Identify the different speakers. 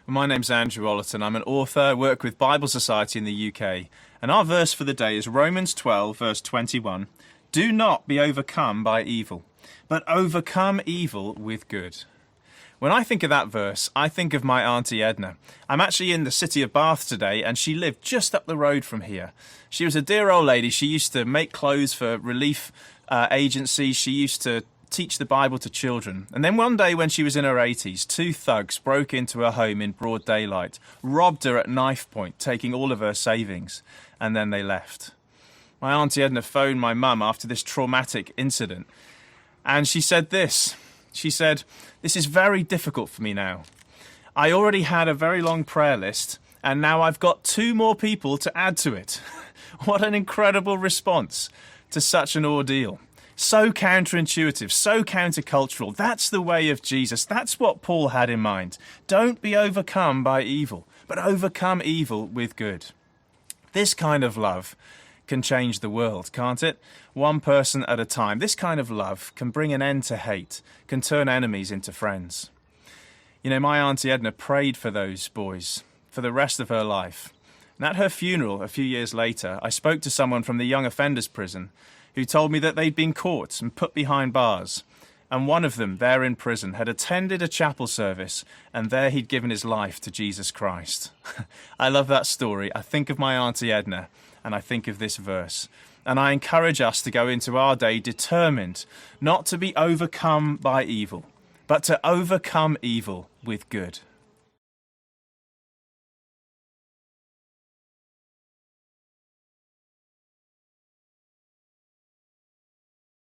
Speaker 1: My name's Andrew Ollerton. I'm an author. I work with Bible Society in the UK. And our verse for the day is Romans 12, verse 21. Do not be overcome by evil, but overcome evil with good. When I think of that verse, I think of my Auntie Edna. I'm actually in the city of Bath today, and she lived just up the road from here. She was a dear old lady. She used to make clothes for relief agencies. She used to teach the Bible to children. And then one day when she was in her 80s, two thugs broke into her home in broad daylight, robbed her at knife point, taking all of her savings, and then they left. My Auntie Edna phoned my mum after this traumatic incident, and she said this. She said, "This is very difficult for me now. I already had a very long prayer list, and now I've got two more people to add to it." What an incredible response to such an ordeal. So counterintuitive, so countercultural. That's the way of Jesus. That's what Paul had in mind. Don't be overcome by evil, but overcome evil with good. This kind of love can change the world, can't it? One person at a time. This kind of love can bring an end to hate, can turn enemies into friends. You know, my Auntie Edna prayed for those boys for the rest of her life. And at her funeral, a few years later, I spoke to someone from the young offenders prison who told me that they'd been caught and put behind bars. And one of them, there in prison, had attended a chapel service, and there he'd given his life to Jesus Christ. I love that story. I think of my Auntie Edna, and I think of this verse. And I encourage us to go into our day determined not to be overcome by evil, but to overcome evil with good.